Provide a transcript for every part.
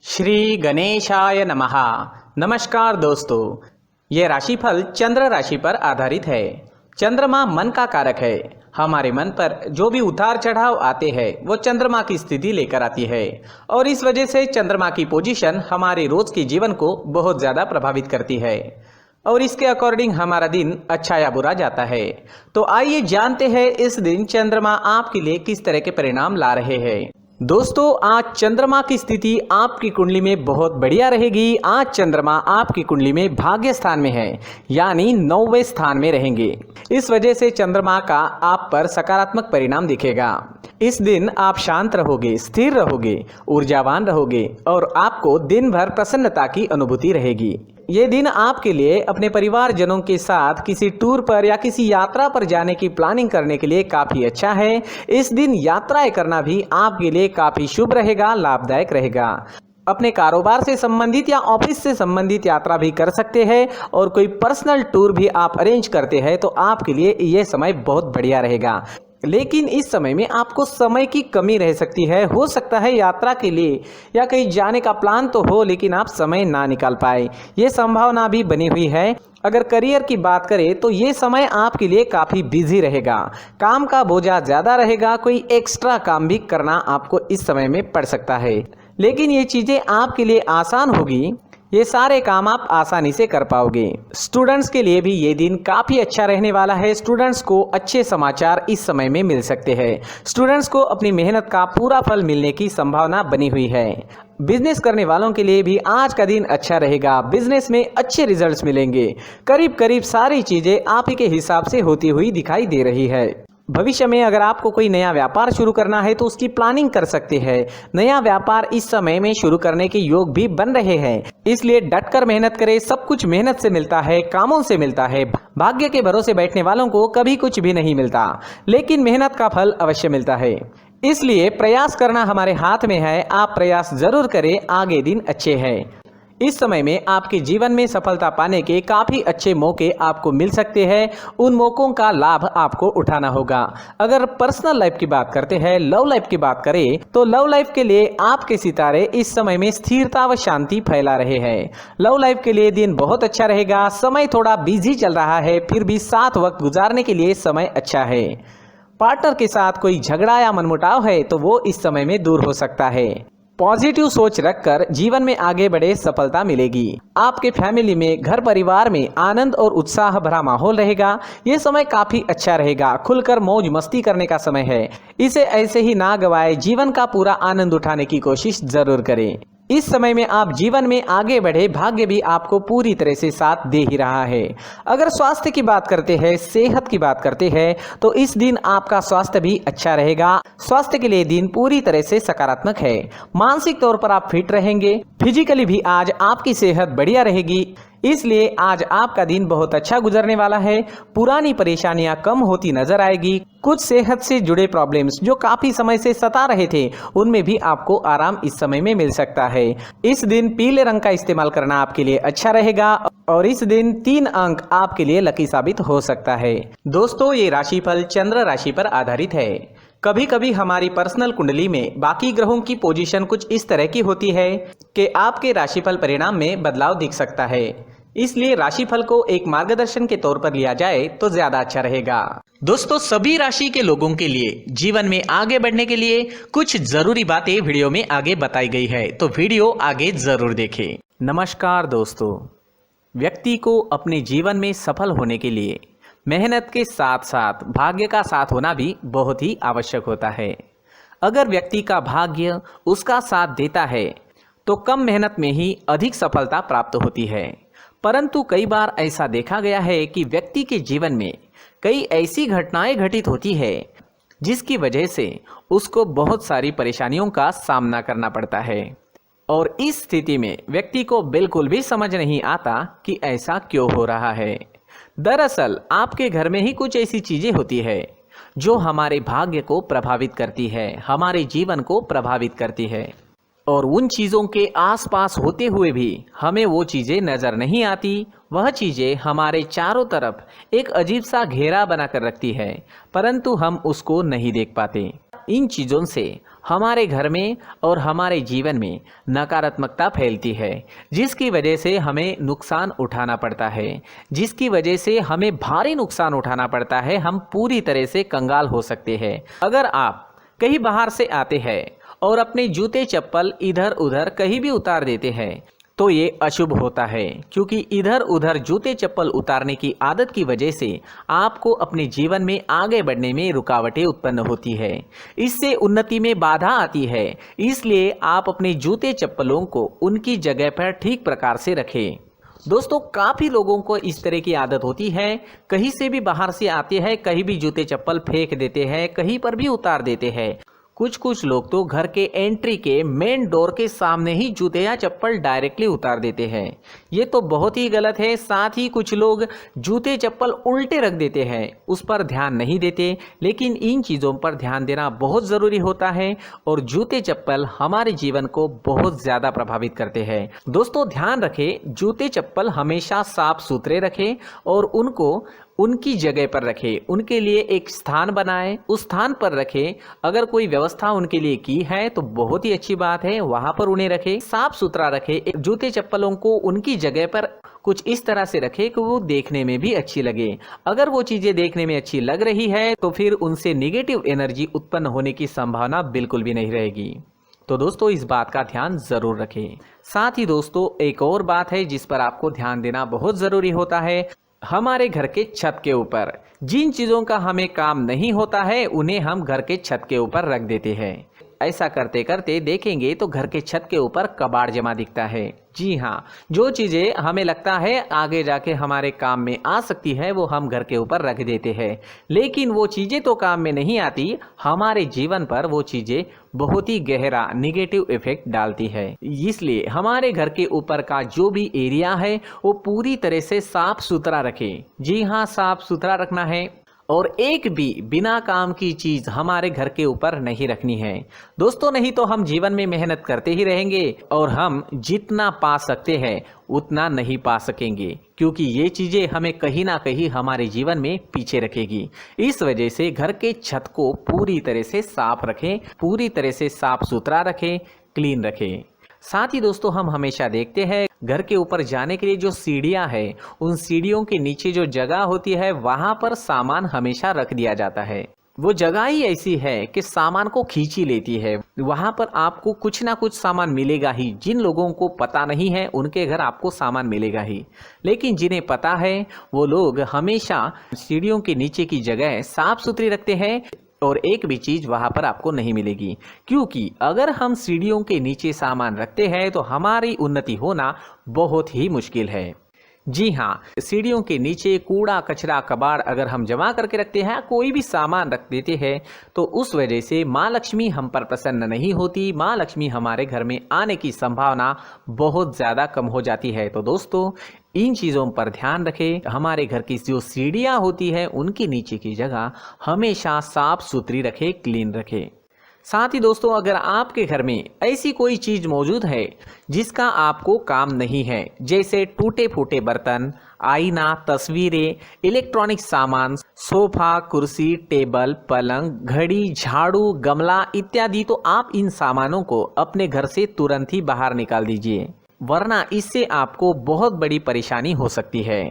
श्री गणेशाय नमः। नमस्कार दोस्तों, ये राशिफल चंद्र राशि पर आधारित है। चंद्रमा मन का कारक है। हमारे मन पर जो भी उतार चढ़ाव आते हैं वो चंद्रमा की स्थिति लेकर आती है और इस वजह से चंद्रमा की पोजीशन हमारे रोज के जीवन को बहुत ज़्यादा प्रभावित करती है और इसके अकॉर्डिंग हमारा दिन अच्छा या बुरा जाता है। तो आइए जानते हैं इस दिन चंद्रमा आपके लिए किस तरह के परिणाम ला रहे हैं। दोस्तों, आज चंद्रमा की स्थिति आपकी कुंडली में बहुत बढ़िया रहेगी। आज चंद्रमा आपकी कुंडली में भाग्य स्थान में है, यानी 9वें स्थान में रहेंगे। इस वजह से चंद्रमा का आप पर सकारात्मक परिणाम दिखेगा। इस दिन आप शांत रहोगे, स्थिर रहोगे, ऊर्जावान रहोगे और आपको दिन भर प्रसन्नता की अनुभूति रहेगी। ये दिन आपके लिए अपने परिवारजनों के साथ किसी टूर पर या किसी यात्रा पर जाने की प्लानिंग करने के लिए काफ़ी अच्छा है। इस दिन यात्राएं करना भी आपके लिए काफ़ी शुभ रहेगा, लाभदायक रहेगा। अपने कारोबार से संबंधित या ऑफिस से संबंधित यात्रा भी कर सकते हैं और कोई पर्सनल टूर भी आप अरेंज करते हैं तो आपके लिए ये समय बहुत बढ़िया रहेगा। लेकिन इस समय में आपको समय की कमी रह सकती है। हो सकता है यात्रा के लिए या कहीं जाने का प्लान तो हो लेकिन आप समय ना निकाल पाए, ये संभावना भी बनी हुई है। अगर करियर की बात करें तो ये समय आपके लिए काफ़ी बिजी रहेगा, काम का बोझा ज़्यादा रहेगा, कोई एक्स्ट्रा काम भी करना आपको इस समय में पड़ सकता है। लेकिन ये चीज़ें आपके लिए आसान होगी, ये सारे काम आप आसानी से कर पाओगे। स्टूडेंट्स के लिए भी ये दिन काफ़ी अच्छा रहने वाला है। स्टूडेंट्स को अच्छे समाचार इस समय में मिल सकते हैं। स्टूडेंट्स को अपनी मेहनत का पूरा फल मिलने की संभावना बनी हुई है। बिजनेस करने वालों के लिए भी आज का दिन अच्छा रहेगा। बिजनेस में अच्छे रिजल्ट्स मिलेंगे। करीब करीब सारी चीज़ें आप ही के हिसाब से होती हुई दिखाई दे रही है। भविष्य में अगर आपको कोई नया व्यापार शुरू करना है तो उसकी प्लानिंग कर सकते हैं। नया व्यापार इस समय में शुरू करने के योग भी बन रहे हैं, इसलिए डटकर मेहनत करें। सब कुछ मेहनत से मिलता है, कामों से मिलता है। भाग्य के भरोसे बैठने वालों को कभी कुछ भी नहीं मिलता, लेकिन मेहनत का फल अवश्य मिलता है। इसलिए प्रयास करना हमारे हाथ में है। आप प्रयास जरूर करें, आगे दिन अच्छे हैं। इस समय में आपके जीवन में सफलता पाने के काफ़ी अच्छे मौके आपको मिल सकते हैं। उन मौक़ों का लाभ आपको उठाना होगा। अगर पर्सनल लाइफ की बात करते हैं, लव लाइफ की बात करें तो लव लाइफ के लिए आपके सितारे इस समय में स्थिरता व शांति फैला रहे हैं। लव लाइफ के लिए दिन बहुत अच्छा रहेगा। समय थोड़ा बिजी चल रहा है, फिर भी साथ वक्त गुजारने के लिए समय अच्छा है। पार्टनर के साथ कोई झगड़ा या मनमुटाव है तो वो इस समय में दूर हो सकता है। पॉजिटिव सोच रखकर जीवन में आगे बढ़े, सफलता मिलेगी। आपके फैमिली में, घर परिवार में आनंद और उत्साह भरा माहौल रहेगा। ये समय काफ़ी अच्छा रहेगा। खुलकर मौज मस्ती करने का समय है। इसे ऐसे ही ना गवाए, जीवन का पूरा आनंद उठाने की कोशिश जरूर करें। इस समय में आप जीवन में आगे बढ़े, भाग्य भी आपको पूरी तरह से साथ दे ही रहा है। अगर स्वास्थ्य की बात करते हैं, सेहत की बात करते हैं तो इस दिन आपका स्वास्थ्य भी अच्छा रहेगा। स्वास्थ्य के लिए दिन पूरी तरह से सकारात्मक है। मानसिक तौर पर आप फिट रहेंगे। फिजिकली भी आज आपकी सेहत बढ़िया रहेगी, इसलिए आज आपका दिन बहुत अच्छा गुजरने वाला है। पुरानी परेशानियां कम होती नजर आएगी। कुछ सेहत से जुड़े प्रॉब्लम्स जो काफी समय से सता रहे थे उनमें भी आपको आराम इस समय में मिल सकता है। इस दिन पीले रंग का इस्तेमाल करना आपके लिए अच्छा रहेगा और इस दिन 3 अंक आपके लिए लकी साबित हो सकता है। दोस्तों, ये राशिफल चंद्र राशि पर आधारित है। कभी कभी हमारी पर्सनल कुंडली में बाकी ग्रहों की पोजीशन कुछ इस तरह की होती है कि आपके राशिफल परिणाम में बदलाव दिख सकता है। इसलिए राशिफल को एक मार्गदर्शन के तौर पर लिया जाए तो ज्यादा अच्छा रहेगा। दोस्तों, सभी राशि के लोगों के लिए जीवन में आगे बढ़ने के लिए कुछ जरूरी बातें वीडियो में आगे बताई गई है, तो वीडियो आगे जरूर देखें। नमस्कार दोस्तों, व्यक्ति को अपने जीवन में सफल होने के लिए मेहनत के साथ साथ भाग्य का साथ होना भी बहुत ही आवश्यक होता है। अगर व्यक्ति का भाग्य उसका साथ देता है तो कम मेहनत में ही अधिक सफलता प्राप्त होती है। परंतु कई बार ऐसा देखा गया है कि व्यक्ति के जीवन में कई ऐसी घटनाएं घटित होती है जिसकी वजह से उसको बहुत सारी परेशानियों का सामना करना पड़ता है और इस स्थिति में व्यक्ति को बिल्कुल भी समझ नहीं आता कि ऐसा क्यों हो रहा है। दरअसल आपके घर में ही कुछ ऐसी चीजें होती है जो हमारे भाग्य को प्रभावित करती है, हमारे जीवन को प्रभावित करती है और उन चीज़ों के आसपास होते हुए भी हमें वो चीज़ें नज़र नहीं आती। वह चीज़ें हमारे चारों तरफ एक अजीब सा घेरा बनाकर रखती है, परंतु हम उसको नहीं देख पाते। इन चीज़ों से हमारे घर में और हमारे जीवन में नकारात्मकता फैलती है, जिसकी वजह से हमें नुकसान उठाना पड़ता है, जिसकी वजह से हमें भारी नुकसान उठाना पड़ता है। हम पूरी तरह से कंगाल हो सकते हैं। अगर आप कहीं बाहर से आते हैं और अपने जूते चप्पल इधर उधर कहीं भी उतार देते हैं तो ये अशुभ होता है, क्योंकि इधर उधर जूते चप्पल उतारने की आदत की वजह से आपको अपने जीवन में आगे बढ़ने में रुकावटें उत्पन्न होती है। इससे उन्नति में बाधा आती है। इसलिए आप अपने जूते चप्पलों को उनकी जगह पर ठीक प्रकार से रखें। दोस्तों, काफ़ी लोगों को इस तरह की आदत होती है, कहीं से भी बाहर से आते हैं, कहीं भी जूते चप्पल फेंक देते हैं, कहीं पर भी उतार देते हैं। कुछ लोग तो घर के एंट्री के मेन डोर के सामने ही जूते या चप्पल डायरेक्टली उतार देते हैं। ये तो बहुत ही गलत है। साथ ही कुछ लोग जूते चप्पल उल्टे रख देते हैं, उस पर ध्यान नहीं देते। लेकिन इन चीज़ों पर ध्यान देना बहुत ज़रूरी होता है और जूते चप्पल हमारे जीवन को बहुत ज़्यादा प्रभावित करते हैं। दोस्तों, ध्यान रखें, जूते चप्पल हमेशा साफ सुथरे रखें और उनको उनकी जगह पर रखें। उनके लिए एक स्थान बनाएं, उस स्थान पर रखें। अगर कोई व्यवस्था उनके लिए की है तो बहुत ही अच्छी बात है, वहां पर उन्हें रखें, साफ सुथरा रखें। जूते चप्पलों को उनकी जगह पर कुछ इस तरह से रखें कि वो देखने में भी अच्छी लगे। अगर वो चीजें देखने में अच्छी लग रही है तो फिर उनसे निगेटिव एनर्जी उत्पन्न होने की संभावना बिल्कुल भी नहीं रहेगी। तो दोस्तों, इस बात का ध्यान जरूर रखें। साथ ही दोस्तों, एक और बात है जिस पर आपको ध्यान देना बहुत जरूरी होता है। हमारे घर के छत के ऊपर जिन चीज़ों का हमें काम नहीं होता है उन्हें हम घर के छत के ऊपर रख देते हैं। ऐसा करते करते देखेंगे तो घर के छत के ऊपर कबाड़ जमा दिखता है। जी हाँ, जो चीज़ें हमें लगता है आगे जाके हमारे काम में आ सकती है वो हम घर के ऊपर रख देते हैं, लेकिन वो चीज़ें तो काम में नहीं आती, हमारे जीवन पर वो चीज़ें बहुत ही गहरा निगेटिव इफेक्ट डालती है। इसलिए हमारे घर के ऊपर का जो भी एरिया है वो पूरी तरह से साफ सुथरा रखें। जी हाँ, साफ सुथरा रखना है और एक भी बिना काम की चीज हमारे घर के ऊपर नहीं रखनी है। दोस्तों, नहीं तो हम जीवन में मेहनत करते ही रहेंगे और हम जितना पा सकते हैं उतना नहीं पा सकेंगे, क्योंकि ये चीजें हमें कहीं ना कहीं हमारे जीवन में पीछे रखेगी। इस वजह से घर के छत को पूरी तरह से साफ रखें, पूरी तरह से साफ सुथरा रखें, क्लीन रखें। साथ ही दोस्तों, हम हमेशा देखते हैं घर के ऊपर जाने के लिए जो सीढ़ियां हैं, उन सीढ़ियों के नीचे जो जगह होती है वहां पर सामान हमेशा रख दिया जाता है। वो जगह ही ऐसी है कि सामान को खींच ही लेती है। वहां पर आपको कुछ ना कुछ सामान मिलेगा ही। जिन लोगों को पता नहीं है उनके घर आपको सामान मिलेगा ही, लेकिन जिन्हें पता है वो लोग हमेशा सीढ़ियों के नीचे की जगह साफ सुथरी रखते हैं और एक भी चीज वहां पर आपको नहीं मिलेगी, क्योंकि अगर हम सीढ़ियों के नीचे सामान रखते हैं तो हमारी उन्नति होना बहुत ही मुश्किल है। जी हाँ, सीढ़ियों के नीचे कूड़ा कचरा कबाड़ अगर हम जमा करके रखते हैं, कोई भी सामान रख देते हैं, तो उस वजह से माँ लक्ष्मी हम पर प्रसन्न नहीं होती। माँ लक्ष्मी हमारे घर में आने की संभावना बहुत ज़्यादा कम हो जाती है। तो दोस्तों, इन चीज़ों पर ध्यान रखें। हमारे घर की जो सीढ़ियाँ होती है उनके नीचे की जगह हमेशा साफ सुथरी रखें, क्लीन रखें। साथ ही दोस्तों, अगर आपके घर में ऐसी कोई चीज मौजूद है जिसका आपको काम नहीं है, जैसे टूटे फूटे बर्तन, आईना, तस्वीरें, इलेक्ट्रॉनिक सामान, सोफा, कुर्सी, टेबल, पलंग, घड़ी, झाड़ू, गमला इत्यादि, तो आप इन सामानों को अपने घर से तुरंत ही बाहर निकाल दीजिए, वरना इससे आपको बहुत बड़ी परेशानी हो सकती है।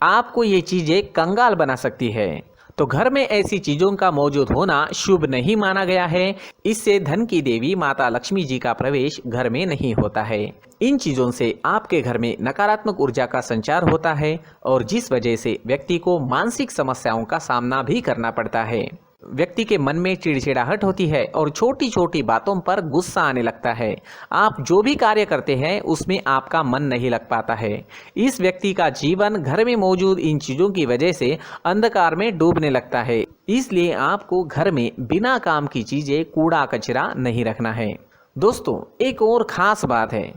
आपको ये चीजें कंगाल बना सकती है। तो घर में ऐसी चीजों का मौजूद होना शुभ नहीं माना गया है। इससे धन की देवी माता लक्ष्मी जी का प्रवेश घर में नहीं होता है। इन चीजों से आपके घर में नकारात्मक ऊर्जा का संचार होता है और जिस वजह से व्यक्ति को मानसिक समस्याओं का सामना भी करना पड़ता है। व्यक्ति के मन में चिड़चिड़ाहट होती है और छोटी छोटी बातों पर गुस्सा आने लगता है। आप जो भी कार्य करते हैं उसमें आपका मन नहीं लग पाता है। इस व्यक्ति का जीवन घर में मौजूद इन चीजों की वजह से अंधकार में डूबने लगता है। इसलिए आपको घर में बिना काम की चीजें, कूड़ा कचरा नहीं रखना है। दोस्तों, एक और खास बात है,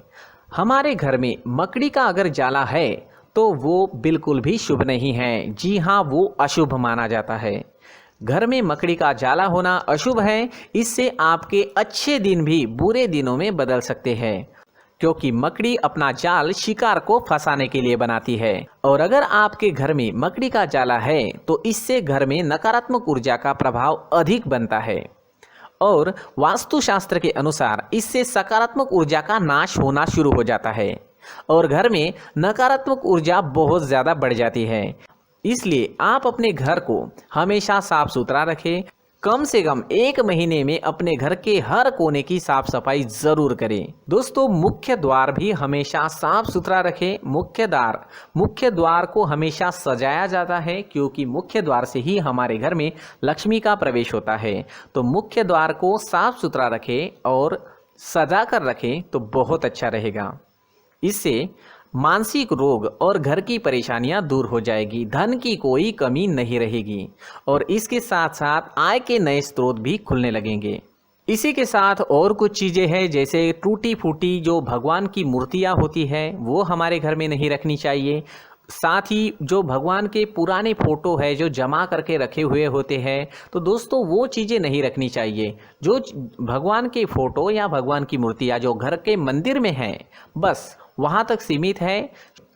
हमारे घर में मकड़ी का अगर जाला है तो वो बिल्कुल भी शुभ नहीं है। जी हाँ, वो अशुभ माना जाता है। घर में मकड़ी का जाला होना अशुभ है। इससे आपके अच्छे दिन भी बुरे दिनों में बदल सकते हैं, क्योंकि मकड़ी अपना जाल शिकार को फंसाने के लिए बनाती है। और अगर आपके घर में मकड़ी का जाला है तो इससे घर में नकारात्मक ऊर्जा का प्रभाव अधिक बनता है और वास्तुशास्त्र के अनुसार इससे सकारात्मक ऊर्जा का नाश होना शुरू हो जाता है और घर में नकारात्मक ऊर्जा बहुत ज़्यादा बढ़ जाती है। इसलिए आप अपने घर को हमेशा साफ सुथरा रखें। कम से कम 1 महीने में अपने घर के हर कोने की साफ सफाई जरूर करें। दोस्तों, मुख्य द्वार भी हमेशा साफ सुथरा रखें। मुख्य द्वार को हमेशा सजाया जाता है क्योंकि मुख्य द्वार से ही हमारे घर में लक्ष्मी का प्रवेश होता है। तो मुख्य द्वार को साफ सुथरा रखें और सजा कर रखें तो बहुत अच्छा रहेगा। इससे मानसिक रोग और घर की परेशानियां दूर हो जाएगी, धन की कोई कमी नहीं रहेगी और इसके साथ साथ आय के नए स्रोत भी खुलने लगेंगे। इसी के साथ और कुछ चीज़ें हैं, जैसे टूटी फूटी जो भगवान की मूर्तियां होती है वो हमारे घर में नहीं रखनी चाहिए। साथ ही जो भगवान के पुराने फोटो है जो जमा करके रखे हुए होते हैं, तो दोस्तों वो चीज़ें नहीं रखनी चाहिए। जो भगवान के फोटो या भगवान की मूर्तियाँ जो घर के मंदिर में हैं बस वहाँ तक सीमित है।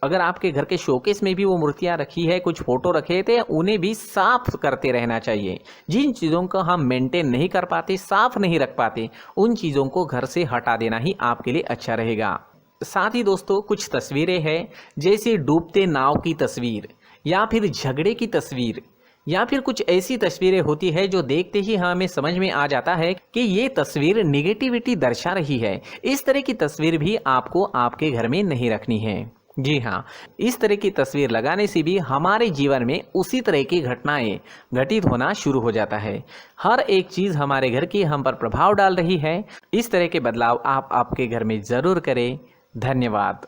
अगर आपके घर के शोकेस में भी वो मूर्तियाँ रखी है, कुछ फोटो रखे थे, उन्हें भी साफ करते रहना चाहिए। जिन चीज़ों को हम मेंटेन नहीं कर पाते, साफ नहीं रख पाते, उन चीज़ों को घर से हटा देना ही आपके लिए अच्छा रहेगा। साथ ही दोस्तों कुछ तस्वीरें हैं, जैसे डूबते नाव की तस्वीर या फिर झगड़े की तस्वीर या फिर कुछ ऐसी तस्वीरें होती है जो देखते ही हमें समझ में आ जाता है कि ये तस्वीर निगेटिविटी दर्शा रही है। इस तरह की तस्वीर भी आपको आपके घर में नहीं रखनी है। जी हाँ, इस तरह की तस्वीर लगाने से भी हमारे जीवन में उसी तरह की घटनाएं घटित होना शुरू हो जाता है। हर एक चीज़ हमारे घर की हम पर प्रभाव डाल रही है। इस तरह के बदलाव आप आपके घर में ज़रूर करें। धन्यवाद।